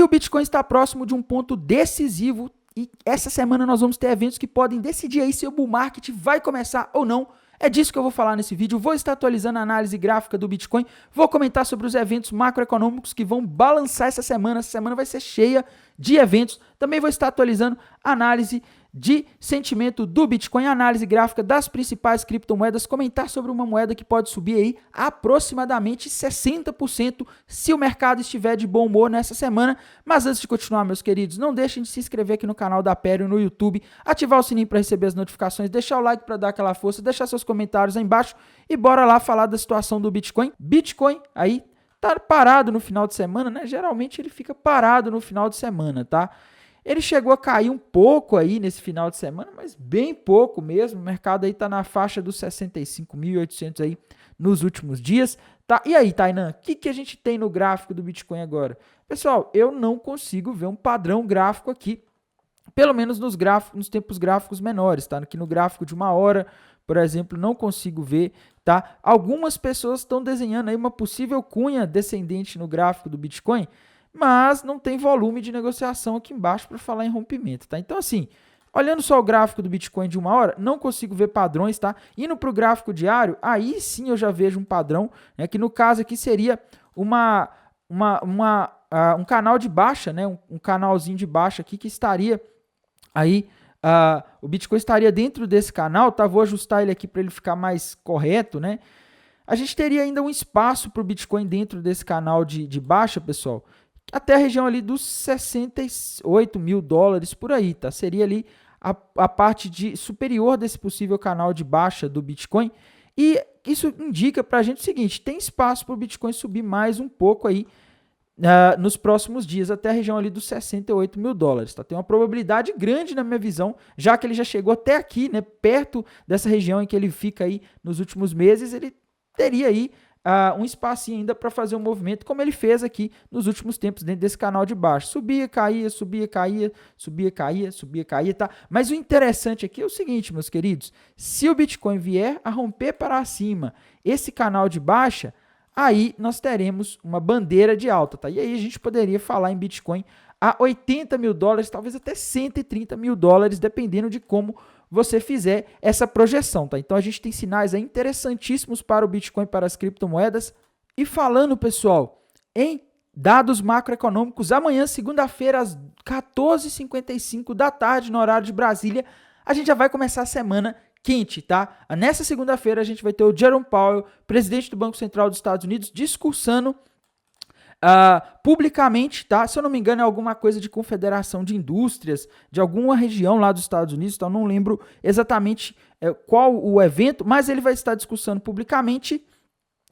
E o Bitcoin está próximo de um ponto decisivo e essa semana nós vamos ter eventos que podem decidir aí se o bull market vai começar ou não. É disso que eu vou falar nesse vídeo. Vou estar atualizando a análise gráfica do Bitcoin, vou comentar sobre os eventos macroeconômicos que vão balançar essa semana. Essa semana vai ser cheia de eventos. Também vou estar atualizando a análise de sentimento do Bitcoin, análise gráfica das principais criptomoedas, comentar sobre uma moeda que pode subir aí aproximadamente 60% se o mercado estiver de bom humor nessa semana. Mas antes de continuar, meus queridos, não deixem de se inscrever aqui no canal da Aperio no YouTube, ativar o sininho para receber as notificações, deixar o like para dar aquela força, deixar seus comentários aí embaixo e bora lá falar da situação do Bitcoin. Bitcoin aí tá parado no final de semana, né? Geralmente ele fica parado no final de semana, tá? Ele chegou a cair um pouco aí nesse final de semana, mas bem pouco mesmo. O mercado aí tá na faixa dos 65.800 aí nos últimos dias, tá? E aí, Tainan, o que a gente tem no gráfico do Bitcoin agora? Pessoal, eu não consigo ver um padrão gráfico aqui, pelo menos nos tempos gráficos menores, tá? Aqui no gráfico de 1 hora, por exemplo, não consigo ver, tá? Algumas pessoas estão desenhando aí uma possível cunha descendente no gráfico do Bitcoin, mas não tem volume de negociação aqui embaixo para falar em rompimento, tá? Então, assim, olhando só o gráfico do Bitcoin de 1 hora, não consigo ver padrões, tá? Indo para o gráfico diário, aí sim eu já vejo um padrão, né? Que no caso aqui seria um canal de baixa, né? Um canalzinho de baixa aqui que estaria aí, o Bitcoin estaria dentro desse canal, tá? Vou ajustar ele aqui para ele ficar mais correto, né? A gente teria ainda um espaço para o Bitcoin dentro desse canal de baixa, pessoal, até a região ali dos 68 mil dólares por aí, tá? Seria ali a parte superior desse possível canal de baixa do Bitcoin. E isso indica para a gente o seguinte: tem espaço para o Bitcoin subir mais um pouco aí nos próximos dias, até a região ali dos 68 mil dólares, tá? Tem uma probabilidade grande na minha visão, já que ele já chegou até aqui, né? Perto dessa região em que ele fica aí nos últimos meses, ele teria aí um espacinho ainda para fazer um movimento, como ele fez aqui nos últimos tempos, dentro desse canal de baixo. Subia, caía, subia, caía, subia, caía, subia, caía, tá? Mas o interessante aqui é o seguinte, meus queridos: se o Bitcoin vier a romper para cima esse canal de baixa, aí nós teremos uma bandeira de alta, tá? E aí a gente poderia falar em Bitcoin a 80 mil dólares, talvez até 130 mil dólares, dependendo de como você fizer essa projeção, tá? Então a gente tem sinais aí interessantíssimos para o Bitcoin, para as criptomoedas. E falando, pessoal, em dados macroeconômicos, amanhã, segunda-feira, às 14h55 da tarde, no horário de Brasília, a gente já vai começar a semana quente, tá? Nessa segunda-feira a gente vai ter o Jerome Powell, presidente do Banco Central dos Estados Unidos, discursando publicamente, tá? Se eu não me engano, é alguma coisa de confederação de indústrias, de alguma região lá dos Estados Unidos, então não lembro exatamente qual o evento, mas ele vai estar discursando publicamente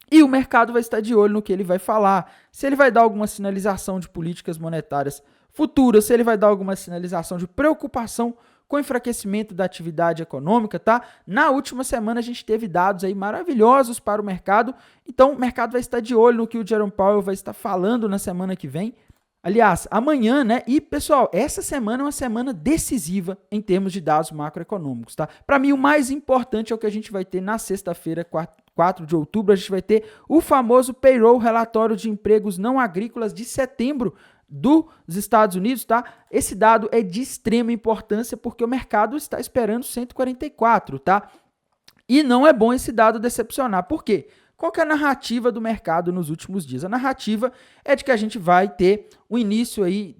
e o mercado vai estar de olho no que ele vai falar, se ele vai dar alguma sinalização de políticas monetárias futuras, se ele vai dar alguma sinalização de preocupação com o enfraquecimento da atividade econômica, tá? Na última semana a gente teve dados aí maravilhosos para o mercado, então o mercado vai estar de olho no que o Jerome Powell vai estar falando na semana que vem. Aliás, amanhã, né? E, pessoal, essa semana é uma semana decisiva em termos de dados macroeconômicos, tá? Para mim, o mais importante é o que a gente vai ter na sexta-feira, 4 de outubro, a gente vai ter o famoso payroll, relatório de empregos não agrícolas de setembro dos Estados Unidos, tá? Esse dado é de extrema importância porque o mercado está esperando 144, tá? E não é bom esse dado decepcionar. Por quê? Qual que é a narrativa do mercado nos últimos dias? A narrativa é de que a gente vai ter o início aí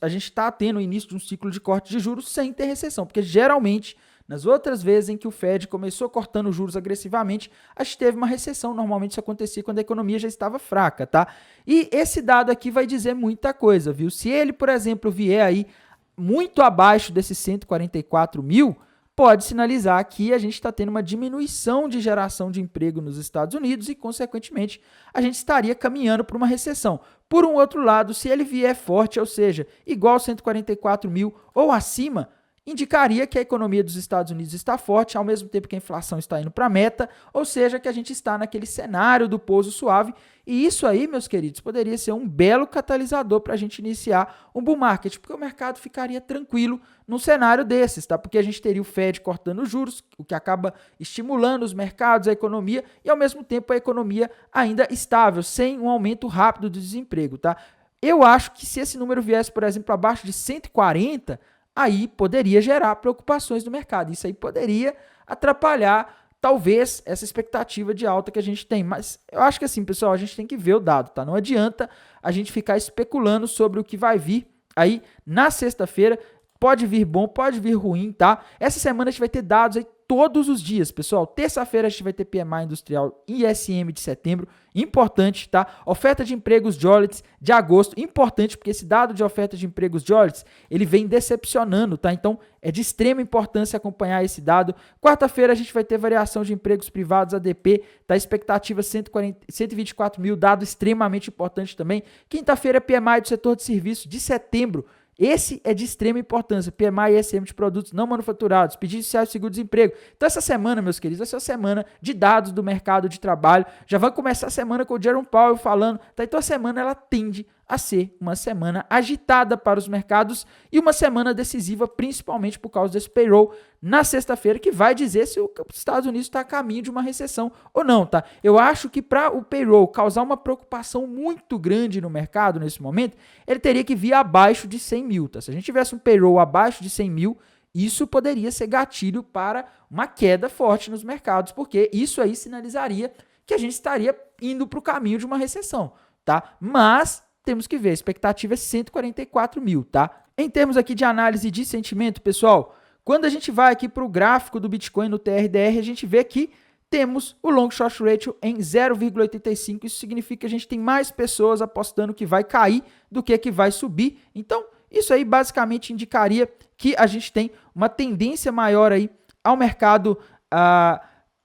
a gente está tendo o início de um ciclo de corte de juros sem ter recessão, porque geralmente nas outras vezes em que o Fed começou cortando juros agressivamente, a gente teve uma recessão. Normalmente isso acontecia quando a economia já estava fraca, tá? E esse dado aqui vai dizer muita coisa, viu? Se ele, por exemplo, vier aí muito abaixo desses 144 mil, pode sinalizar que a gente está tendo uma diminuição de geração de emprego nos Estados Unidos e, consequentemente, a gente estaria caminhando para uma recessão. Por um outro lado, se ele vier forte, ou seja, igual 144 mil ou acima, indicaria que a economia dos Estados Unidos está forte, ao mesmo tempo que a inflação está indo para a meta, ou seja, que a gente está naquele cenário do pouso suave. E isso aí, meus queridos, poderia ser um belo catalisador para a gente iniciar um bull market, porque o mercado ficaria tranquilo num cenário desses, tá? Porque a gente teria o Fed cortando juros, o que acaba estimulando os mercados, a economia, e ao mesmo tempo a economia ainda estável, sem um aumento rápido do desemprego, tá? Eu acho que se esse número viesse, por exemplo, abaixo de 140, aí poderia gerar preocupações no mercado. Isso aí poderia atrapalhar, talvez, essa expectativa de alta que a gente tem. Mas eu acho que assim, pessoal, a gente tem que ver o dado, tá? Não adianta a gente ficar especulando sobre o que vai vir aí na sexta-feira. Pode vir bom, pode vir ruim, tá? Essa semana a gente vai ter dados aí todos os dias, pessoal. Terça-feira a gente vai ter PMI industrial e ISM de setembro, importante, tá? Oferta de empregos Jolits de agosto, importante, porque esse dado de oferta de empregos Jolits, ele vem decepcionando, tá? Então, é de extrema importância acompanhar esse dado. Quarta-feira a gente vai ter variação de empregos privados, ADP, tá? Expectativa 124 mil, dado extremamente importante também. Quinta-feira, PMI do setor de serviços de setembro. Esse é de extrema importância, PMI e ISM de produtos não manufaturados, pedidos iniciais de seguro-desemprego. Então essa semana, meus queridos, vai ser uma semana de dados do mercado de trabalho. Já vai começar a semana com o Jerome Powell falando, tá? Então a semana ela tende a ser uma semana agitada para os mercados e uma semana decisiva, principalmente por causa desse payroll na sexta-feira, que vai dizer se os Estados Unidos está a caminho de uma recessão ou não, tá? Eu acho que para o payroll causar uma preocupação muito grande no mercado nesse momento, ele teria que vir abaixo de 100 mil, tá? Se a gente tivesse um payroll abaixo de 100 mil, isso poderia ser gatilho para uma queda forte nos mercados, porque isso aí sinalizaria que a gente estaria indo para o caminho de uma recessão, tá? Mas temos que ver, a expectativa é 144 mil, tá? Em termos aqui de análise de sentimento, pessoal, quando a gente vai aqui para o gráfico do Bitcoin no TRDR, a gente vê que temos o long short ratio em 0,85, isso significa que a gente tem mais pessoas apostando que vai cair do que vai subir, então isso aí basicamente indicaria que a gente tem uma tendência maior aí ao mercado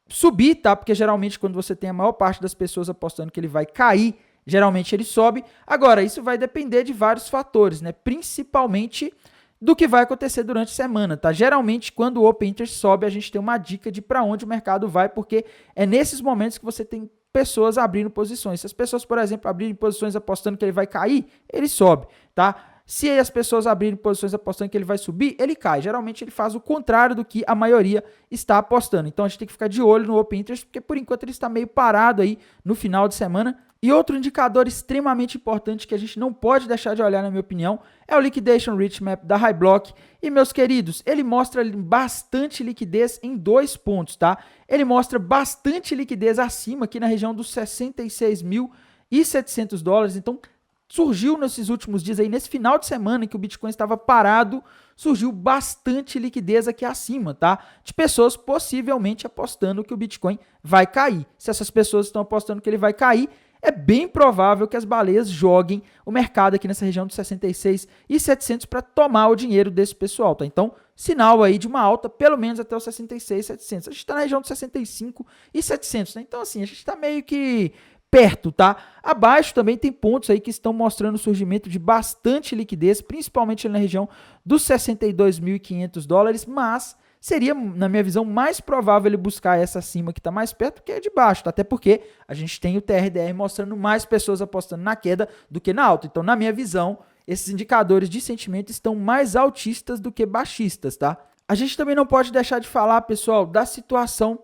subir, tá? Porque geralmente quando você tem a maior parte das pessoas apostando que ele vai cair, geralmente ele sobe. Agora, isso vai depender de vários fatores, né? Principalmente do que vai acontecer durante a semana, tá? Geralmente, quando o Open Interest sobe, a gente tem uma dica de para onde o mercado vai, porque é nesses momentos que você tem pessoas abrindo posições. Se as pessoas, por exemplo, abrirem posições apostando que ele vai cair, ele sobe, tá? Se as pessoas abrirem posições apostando que ele vai subir, ele cai. Geralmente ele faz o contrário do que a maioria está apostando. Então a gente tem que ficar de olho no Open Interest, porque por enquanto ele está meio parado aí no final de semana. E outro indicador extremamente importante que a gente não pode deixar de olhar, na minha opinião, é o Liquidation Rich Map da High Block. E, meus queridos, ele mostra bastante liquidez em 2 pontos, tá? Ele mostra bastante liquidez acima, aqui na região dos 66.700 dólares. Então, surgiu nesses últimos dias aí, nesse final de semana em que o Bitcoin estava parado, surgiu bastante liquidez aqui acima, tá? De pessoas possivelmente apostando que o Bitcoin vai cair. Se essas pessoas estão apostando que ele vai cair, é bem provável que as baleias joguem o mercado aqui nessa região dos 66.700 para tomar o dinheiro desse pessoal, tá? Então, sinal aí de uma alta, pelo menos até os 66.700. A gente está na região dos 65.700, né? Então, assim, a gente está meio que perto, tá? Abaixo também tem pontos aí que estão mostrando o surgimento de bastante liquidez, principalmente na região dos 62.500 dólares, mas seria, na minha visão, mais provável ele buscar essa acima que está mais perto que a de baixo, tá? Até porque a gente tem o TRDR mostrando mais pessoas apostando na queda do que na alta. Então, na minha visão, esses indicadores de sentimento estão mais altistas do que baixistas, tá? A gente também não pode deixar de falar, pessoal, da situação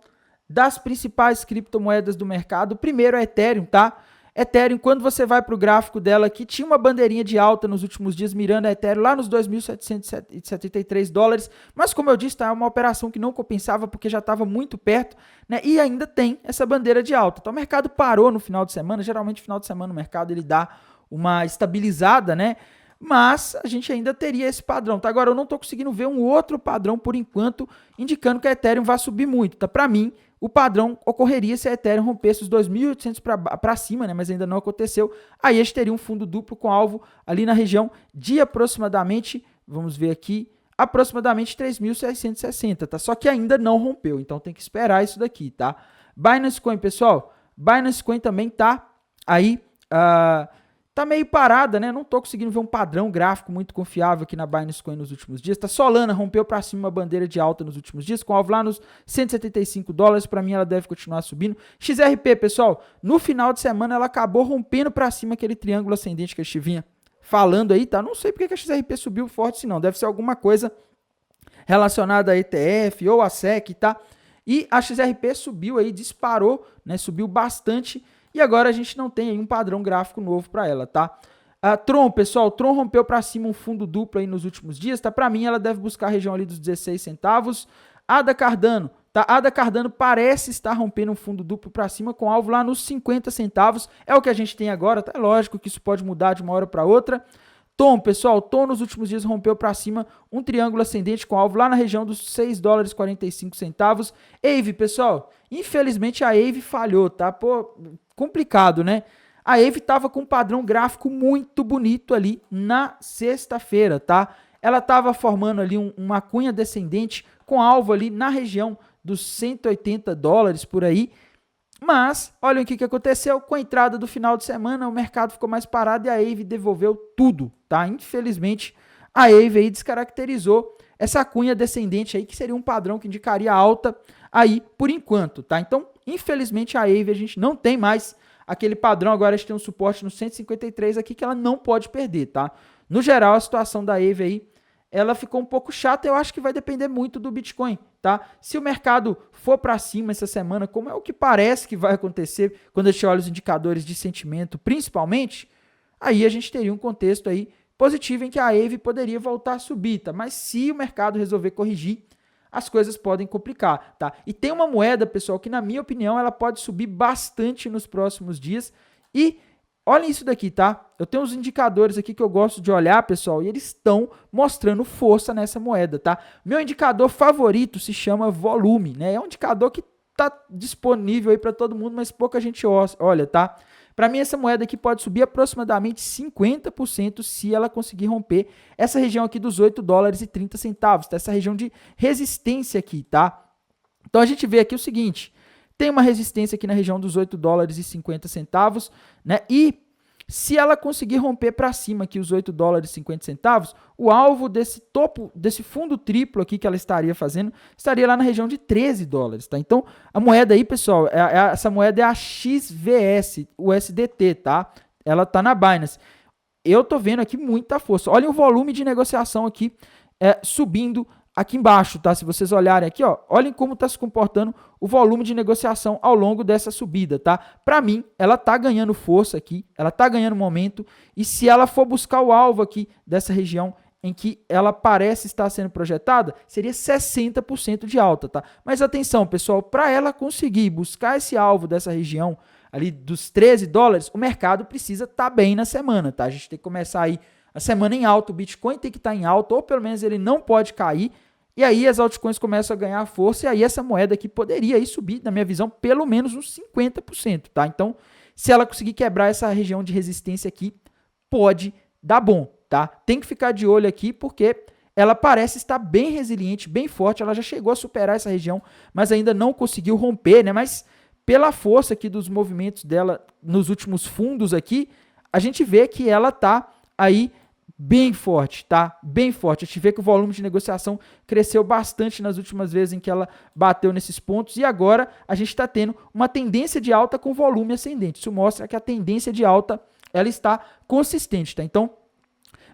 das principais criptomoedas do mercado. Primeiro é Ethereum, tá? Ethereum, quando você vai para o gráfico dela aqui, tinha uma bandeirinha de alta nos últimos dias, mirando a Ethereum lá nos 2.773 dólares, mas como eu disse, tá, é uma operação que não compensava porque já estava muito perto, né, e ainda tem essa bandeira de alta. Então o mercado parou no final de semana, geralmente no final de semana o mercado ele dá uma estabilizada, né, mas a gente ainda teria esse padrão, tá? Agora eu não estou conseguindo ver um outro padrão por enquanto, indicando que a Ethereum vai subir muito, tá? Para mim, o padrão ocorreria se a Ethereum rompesse os 2.800 para cima, né? Mas ainda não aconteceu. Aí a gente teria um fundo duplo com alvo ali na região de aproximadamente, vamos ver aqui, aproximadamente 3.660, tá? Só que ainda não rompeu, então tem que esperar isso daqui, tá? Binance Coin, pessoal, Binance Coin também tá aí, tá meio parada, né? Não tô conseguindo ver um padrão gráfico muito confiável aqui na Binance Coin nos últimos dias. Tá Solana rompeu para cima uma bandeira de alta nos últimos dias, com alvo lá nos 175 dólares. Para mim ela deve continuar subindo. XRP, pessoal, no final de semana ela acabou rompendo para cima aquele triângulo ascendente que a gente vinha falando aí, tá? Não sei porque que a XRP subiu forte assim não. Deve ser alguma coisa relacionada a ETF ou a SEC, tá? E a XRP subiu aí, disparou, né? Subiu bastante. E agora a gente não tem aí um padrão gráfico novo para ela, tá? Tron, pessoal, Tron rompeu para cima um fundo duplo aí nos últimos dias, tá? Para mim, ela deve buscar a região ali dos 16 centavos. ADA Cardano, tá? ADA Cardano parece estar rompendo um fundo duplo para cima com alvo lá nos 50 centavos. É o que a gente tem agora, tá? É lógico que isso pode mudar de uma hora para outra. Tom, pessoal, Tom nos últimos dias rompeu para cima um triângulo ascendente com alvo lá na região dos 6 dólares e 45 centavos. AVE, pessoal, infelizmente a AVE falhou, tá? Pô, complicado, né? A AVE estava com um padrão gráfico muito bonito ali na sexta-feira, tá? Ela estava formando ali uma cunha descendente com alvo ali na região dos 180 dólares por aí. Mas, olha o que aconteceu, com a entrada do final de semana, o mercado ficou mais parado e a AVE devolveu tudo, tá? Infelizmente, a AVE aí descaracterizou essa cunha descendente aí, que seria um padrão que indicaria alta aí por enquanto, tá? Então, infelizmente, a AVE a gente não tem mais aquele padrão, agora a gente tem um suporte no 153 aqui que ela não pode perder, tá? No geral, a situação da AVE aí, ela ficou um pouco chata, eu acho que vai depender muito do Bitcoin, tá? Se o mercado for para cima essa semana, como é o que parece que vai acontecer quando a gente olha os indicadores de sentimento, principalmente, aí a gente teria um contexto aí positivo em que a AVE poderia voltar a subir, tá? Mas se o mercado resolver corrigir, as coisas podem complicar, tá? E tem uma moeda, pessoal, que na minha opinião ela pode subir bastante nos próximos dias e olhem isso daqui, tá? Eu tenho uns indicadores aqui que eu gosto de olhar, pessoal, e eles estão mostrando força nessa moeda, tá? Meu indicador favorito se chama volume, né? É um indicador que tá disponível aí para todo mundo, mas pouca gente olha, tá? Para mim, essa moeda aqui pode subir aproximadamente 50% se ela conseguir romper essa região aqui dos 8 dólares e 30 centavos, tá? Essa região de resistência aqui, tá? Então, a gente vê aqui o seguinte, tem uma resistência aqui na região dos 8 dólares e 50 centavos, né? E se ela conseguir romper para cima aqui os 8 dólares e 50 centavos, o alvo desse topo, desse fundo triplo aqui que ela estaria fazendo, estaria lá na região de 13 dólares, tá? Então, a moeda aí, pessoal, essa moeda é a XVS, o USDT, tá? Ela tá na Binance. Eu tô vendo aqui muita força. Olha o volume de negociação aqui subindo aqui embaixo, tá? Se vocês olharem aqui, ó, olhem como está se comportando o volume de negociação ao longo dessa subida, tá? Para mim, ela tá ganhando força aqui, ela tá ganhando momento, e se ela for buscar o alvo aqui dessa região em que ela parece estar sendo projetada, seria 60% de alta, tá? Mas atenção, pessoal, para ela conseguir buscar esse alvo dessa região ali dos 13 dólares, o mercado precisa estar bem na semana, tá? A gente tem que começar aí a semana em alta, o Bitcoin tem que estar em alta, ou pelo menos ele não pode cair, e aí as altcoins começam a ganhar força, e aí essa moeda aqui poderia aí subir, na minha visão, pelo menos uns 50%, tá? Então, se ela conseguir quebrar essa região de resistência aqui, pode dar bom, tá? Tem que ficar de olho aqui, porque ela parece estar bem resiliente, bem forte, ela já chegou a superar essa região, mas ainda não conseguiu romper, né? Mas pela força aqui dos movimentos dela nos últimos fundos aqui, a gente vê que ela tá aí bem forte, tá? Bem forte. A gente vê que o volume de negociação cresceu bastante nas últimas vezes em que ela bateu nesses pontos e agora a gente está tendo uma tendência de alta com volume ascendente. Isso mostra que a tendência de alta ela está consistente, tá? Então,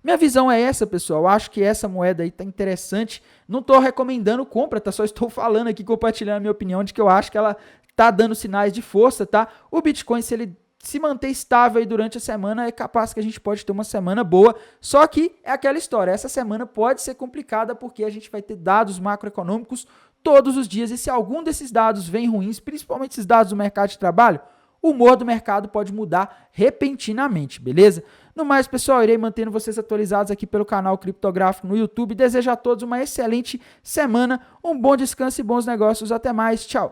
minha visão é essa, pessoal. Eu acho que essa moeda aí tá interessante. Não estou recomendando compra, tá? Só estou falando aqui, compartilhando a minha opinião de que eu acho que ela tá dando sinais de força, tá? O Bitcoin, se ele se manter estável aí durante a semana, é capaz que a gente pode ter uma semana boa, só que é aquela história, essa semana pode ser complicada porque a gente vai ter dados macroeconômicos todos os dias, e se algum desses dados vem ruins, principalmente esses dados do mercado de trabalho, o humor do mercado pode mudar repentinamente, beleza? No mais, pessoal, irei mantendo vocês atualizados aqui pelo canal Criptográfico no YouTube, desejo a todos uma excelente semana, um bom descanso e bons negócios, até mais, tchau!